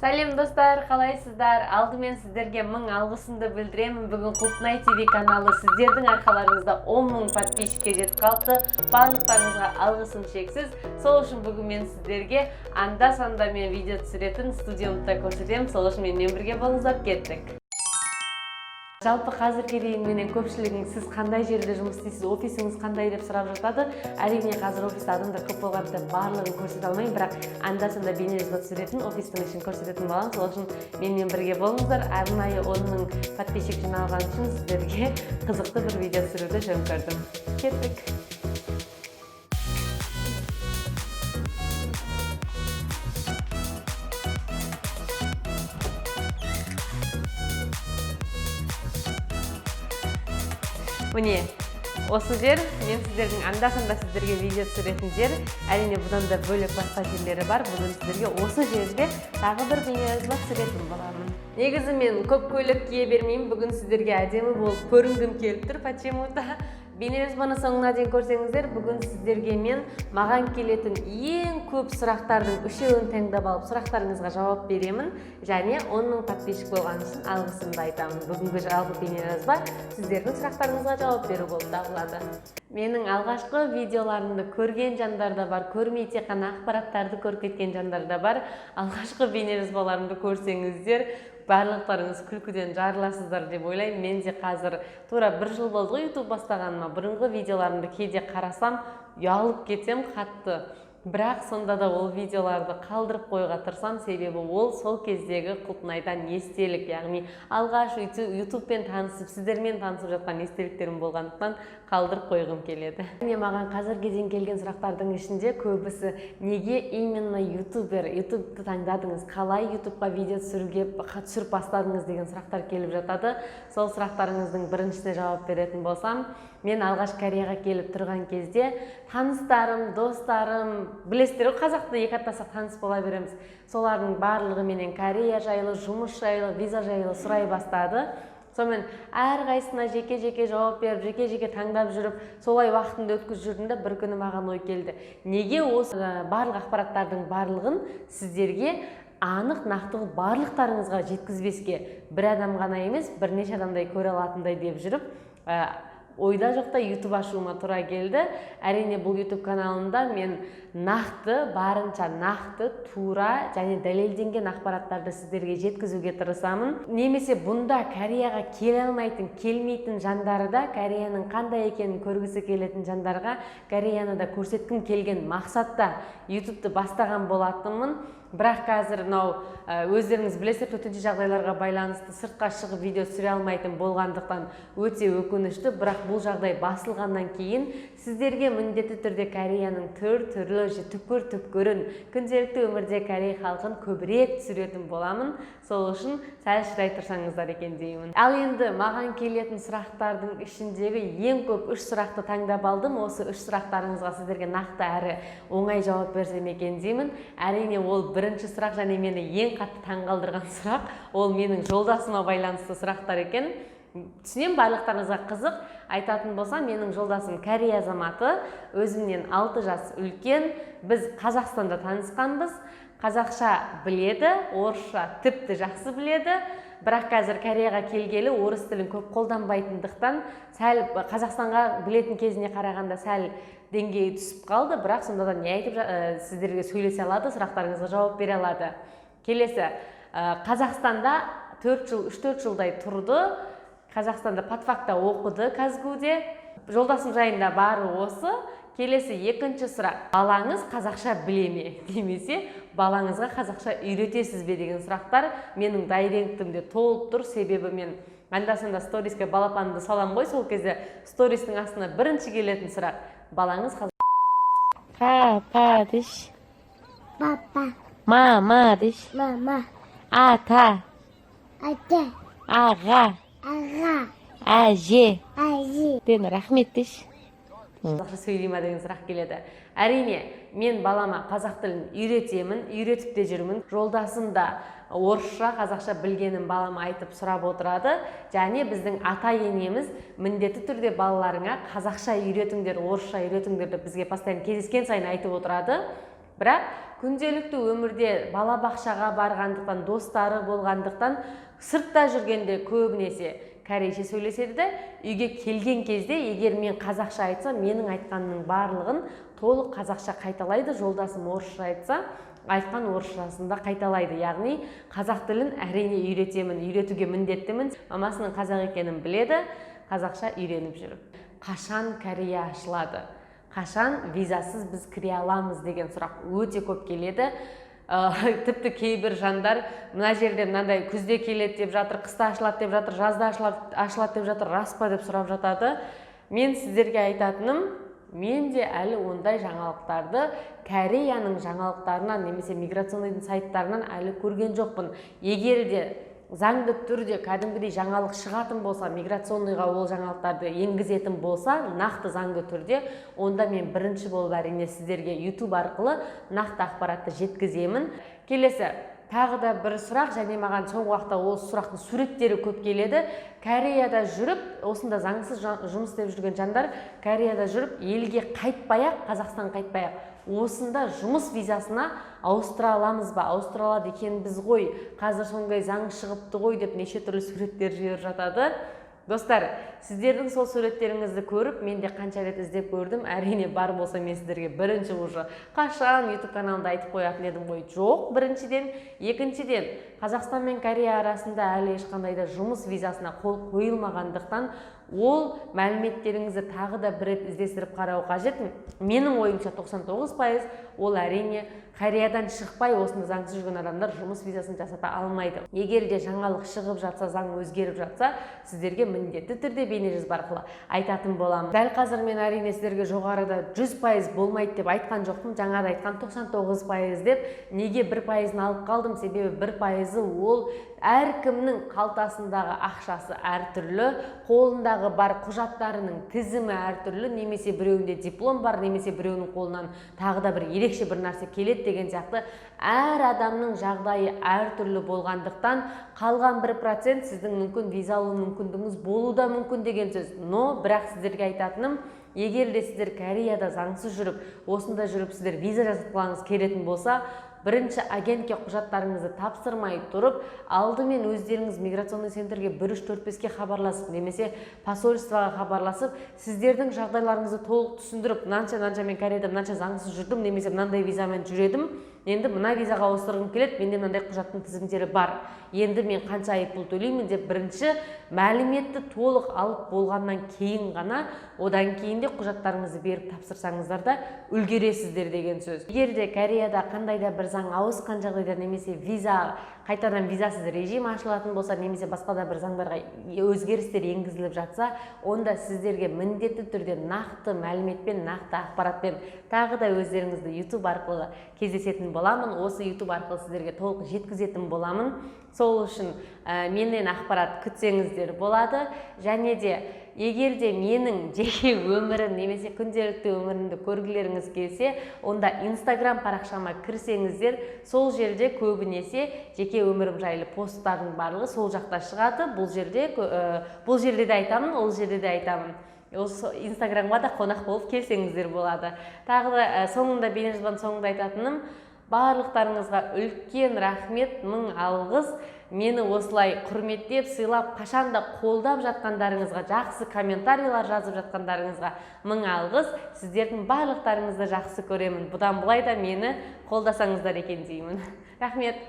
Сәлем достар, қалайсыздар? Алдымен сіздерге мың алғысымды білдіремін. Бүгін Құлпынай ТВ каналы сіздердің арқаларыңызда 10 мың подписчикке жетіп қалыпты. Барлықтарыңызға алғысым шексіз. Сол үшін бүгін мен сіздерге анда-санда мен видео түсіретін студиямды көрсетемін. Сол үшін менімен бірге болыңыздар, кеттік. Жалпы қазірге дейін менен көпшілігіңіз сіз қандай жерде жұмыс істейсіз, офисіңіз қандай деп сұрап жатады. Әрине қазір офиста адамдар көп болғанда барлығын көрсете алмаймын, бірақ анда-санда бейнежазба түсіретін, офистің ішін көрсететін боламын. Сол үшін менімен бірге болыңыздар. Арнайы 10 мың подписчик жиналған үшін сіздерге қызықты бір видео түсіруді жөн көрдім. Кеттік. Міне, осы жер мен сіздердің анда-санда сіздерге видео түсіретін жер. Әрине бұдан да бөлек басқа жерлері бар. Бүгін сіздерге осы жерде тағы бір бейнежазба түсіретін боламын. Негізі мен көп көйлек кие бермеймін. Бүгін сіздерге әдемі болып көрінгім келіп тұр. Почему-то бейнежазбаны соңына дейін көрсеңіздер, бүгін сіздерге мен маған келетін ең көп сұрақтардың үшеуін таңдап алып, сұрақтарыңызға жауап беремін. Және 10 мың подписчик болған үшін алғысымды айтамын. Бүгінгі жалпы бейнежазба сіздердің сұрақтарыңызға жауап беру болып табылады. Менің алғашқы видеоларымды көрген жандар да бар, көрмей тек қана ақпараттарды көріп кеткен жандар да бар. Алғашқы бейнежазбаларымды көрсеңіздер, барлықтарыңыз күлкіден жарыласыздар деп ойлаймын. Мен де қазір тура 1 жыл болды ғой YouTube бастағаныма. Бұрынғы видеоларымды кейде қарасам, ұялып кетсем қатты. Бірақ сонда да ол видеоларды қалдырып қойға тырысам, себебі ол сол кездегі Құлпынайдан естелік, яғни алғаш YouTube'пен танысып, сіздермен танысып жатқан естеліктерім болғандықтан қалдырып қойғым келеді. Маған қазірге дейін келген сұрақтардың ішінде көбісі неге именно YouTube'ты таңдадыңыз, қалай YouTube'ға видео түсіріп бастадыңыз деген сұрақтар келіп жатады. Сол сұрақтарыңыздың біріншісіне жауап беретін болсам, мен алғаш Кореяға келіп тұрған кезде таныстарым, достарым, білесіздер ғой, қазақты екі аттасақ таныс бола береміз. Солардың барлығы менен Корея жайлы, жұмыс жайлы, виза жайлы сұрай бастады. Сонымен әрқайсысына жеке-жеке жауап беріп, жеке-жеке таңдап жүріп, солай уақытымды өткізіп жүрдім де бір күні маған ой келді. Неге осы барлық ақпараттардың барлығын сіздерге анық, нақты барлықтарыңызға жеткізбеске, бір адам ғана емес, бірнеше адамдай көре алатындай деп жүріп, ойда жоқта YouTube ашуыма тура келді. Әрине бұл YouTube каналында мен барынша нақты, тура және дәлелденген ақпараттарды сіздерге жеткізуге тырысамын. Немесе бұнда Кореяға келе алмайтын, келмейтін жандары да, Кореяның қандай екенін көргісі келетін жандарға Кореяны да көрсеткім келген мақсатта YouTube'ты бастаған болатынмын. Бірақ қазір өздеріңіз білесіздер, төтенше жағдайларға байланысты сыртқа шығып видео түсіре алмайтын болғандықтан өте өкінішті. Бірақ бұл жағдай басылғаннан кейін сіздерге міндетті түрде Кореяның түрлі түпкір-түпкірін, күнделікті өмірде Корея халқын көбірек түсіретін боламын. Сол үшін сәл шыдай тұрсаңыздар екен деймін. Ал енді маған келетін сұрақтардың ішіндегі ең көп 3 сұрақты таңдап алдым. Осы 3 сұрақтарыңызға сіздерге нақты әрі оңай жауап берсем екен деймін. Әрине ол бірінші сұрақ және мені ең қатты таңғалдырған сұрақ, ол менің жолдасыма байланысты сұрақтар екен. Түсінем, барлықтарыңызға қызық. Айтатын болсам, менің жолдасым Корея азаматы, өзімнен 6 жас үлкен. Біз Қазақстанда танысқанбыз. Қазақша біледі, орысша тіпті жақсы біледі. Бірақ қазір Кореяға келгелі орыс тілін көп қолданбайтындықтан, сәл Қазақстанға білетін кезіне қарағанда сәл деңгейі түсіп қалды. Бірақ сонда да не айтып сіздерге сөйлесе алады, сұрақтарыңызға жауап бере алады. Келесі, Қазақстанда 3-4 жылдай тұрды. Қазақстанда патфакта оқыды Казгуде. Жолдасым жайында бары осы. Келесі екінші сұрақ. Балаңыз қазақша біле ме? Немесе балаңызға қазақша үйретесіз бе деген сұрақтар менің дайректімде толып тұр. Себебі мен анда-санда сториске балапанды салам ғой, сол кезде стористің астына бірінші келетін сұрақ. Балаңыз Папа деш. Папа. Мама деш. Мама. Ата. Ата. Аға. Аға. Әже. Әже. Ден рахмет деш. қазақша сөйлейма деген сұрақ келеді. Әрине, мен балама қазақ тілін үйретемін, үйретіп те жүрмін. Жолдасым да орысша, қазақша білгенін балама айтып сұрап отырады. Және біздің ата енеміз міндетті түрде балаларыңа қазақша үйретіңдер, орысша үйретіңдер деп бізге постоянно кездескен сайын айтып отырады. Бірақ күнделікті өмірде балабақшаға барғандықтан, достары болғандықтан, сыртта жүргенде көбінесе корейше сөйлеседі де, үйге келген кезде егер мен қазақша айтсам, менің айтқанның барлығын толық қазақша қайталайды, жолдасым орысша айтса, айтқан орысшасында қайталайды. Яғни қазақ тілін әрине үйретуге міндеттімін. Мамасының қазақ екенін біледі, қазақша үйреніп жүр. Қашан Корея ашылады? Қашан визасыз біз кіре аламыз деген сұрақ өте көп келеді. Тіпті кейбір жандар мына жерде мынандай күзде келеді деп жатыр, қыста ашылады деп жатыр, жазда ашылады деп жатыр, рас па деп сұрап жатады. Мен сіздерге айтатыным, мен де әлі ондай жаңалықтарды Кореяның жаңалықтарынан немесе миграционный сайттарынан әлі көрген жоқпын. Егер де заңды түрде кәдімгідей жаңалық шығатын болса, миграционныйға ол жаңалықтарды енгізетін болса, нақты заңды түрде, онда мен бірінші болып әрине сіздерге YouTube арқылы нақты ақпаратты жеткіземін. Келесі, тағы да бір сұрақ, және маған соңғы уақытта ол сұрақтың суреттері көп келеді. Кореяда жүріп, осында заңсыз жұмыс істеп жүрген жандар, Кореяда жүріп, елге қайтпай-ақ, Қазақстан қайтпай-ақ, осында жұмыс визасына ауыстыра аламыз ба? Ауыстыра алады екенбіз ғой, қазір сондай заң шығыпты ғой деп неше түрлі суреттер жіберіп жатады. Достар, сіздердің сол суреттеріңізді көріп, мен де қанша рет іздеп көрдім. Әрине бар болса мен сіздерге бірінші уже қашан YouTube каналында айтып қоятын едім ғой. Жоқ, біріншіден. Екіншіден, Қазақстан мен Корея арасында әлі ешқандай да жұмыс визасына қол қойылмағандықтан, ол мәліметтеріңізді тағы да бір рет іздестіріп қарау қажет. Менің ойымша 99% ол әрине Кореядан шықпай, осында заңсыз жүрген адамдар жұмыс визасын жасата алмайды. Егер де жаңалық шығып жатса, заң өзгеріп жатса, сіздерге міндетті түрде бейнежазба арқылы айтатын боламын. Дәл қазір мен әрине сіздерге жоғарыда 100% болмайды деп айтқан жоқпын, жаңада айтқан 99% деп. Неге 1%-ын алып қалдым? Себебі 1%-ы ол әркімнің қалтасындағы ақшасы әртүрлі, қолындағы бар құжаттарының тізімі әртүрлі, немесе біреуінде диплом бар, немесе біреуінің қолынан тағы да бір ерекше бір нәрсе келеді деген сияқты. Әр адамның жағдайы әртүрлі болғандықтан, қалған 1% сіздің мүмкін виза алу мүмкіндігіңіз болуы да мүмкін деген сөз. Но бірақ сіздерге айтатыным, егер де сіздер Кореяда заңсыз жүріп, осында жүріп сіздер виза жасатқыларыңыз келетін болса, бірінші агентке құжаттарыңызды тапсырмай тұрып, алдымен өздеріңіз миграционный центрге 1345-ке хабарласып, немесе посольствоға хабарласып, сіздердің жағдайларыңызды толық түсіндіріп, мынанша мен Кореяда мынанша заңсыз жүрдім, немесе мынандай визамен жүредім, енді мына визаға ауыстырғым келеді, менде мынандай құжаттың тізімдері бар. Енді мен қанша айыппұл төлеймін деп бірінші мәліметті толық алып болғаннан кейін ғана, одан кейін де құжаттарыңызды беріп тапсырсаңыздар да үлгересіздер деген сөз. Егер де Кореяда қандай да бір заң ауысқан жағдайда, немесе қайтадан визасыз режим ашылатын болса, немесе басқа да бір заңдарға өзгерістер енгізіліп жатса, онда сіздерге міндетті түрде нақты мәліметпен, нақты ақпаратпен тағы да өздеріңізді YouTube арқылы кездесетін боламын. Осы YouTube арқылы сіздерге толық жеткізетін боламын. Сол үшін менен ақпарат күтсеңіздер болады. Және де егер де менің жеке өмірім немесе күнделікті өмірімді көргілеріңіз келсе, онда Instagram парақшама кірсеңіздер, сол жерде көбінесе жеке өмірім жайлы посттардың барлығы сол жақта шығады. Бұл жерде де айтамын, ол жерде де айтамын. Инстаграмға да қонақ болып келсеңіздер болады. Тағы да соңында бейнежазбаның соңында айтатыным, барлықтарыңызға үлкен рахмет, мың алғыс. Мені осылай құрметтеп, сыйлап, қашанда қолдап жатқандарыңызға, жақсы комментарийлар жазып жатқандарыңызға мың алғыс. Сіздердің барлықтарыңызды жақсы көремін. Бұдан былай да мені қолдасаңыздар екен деймін. Рахмет.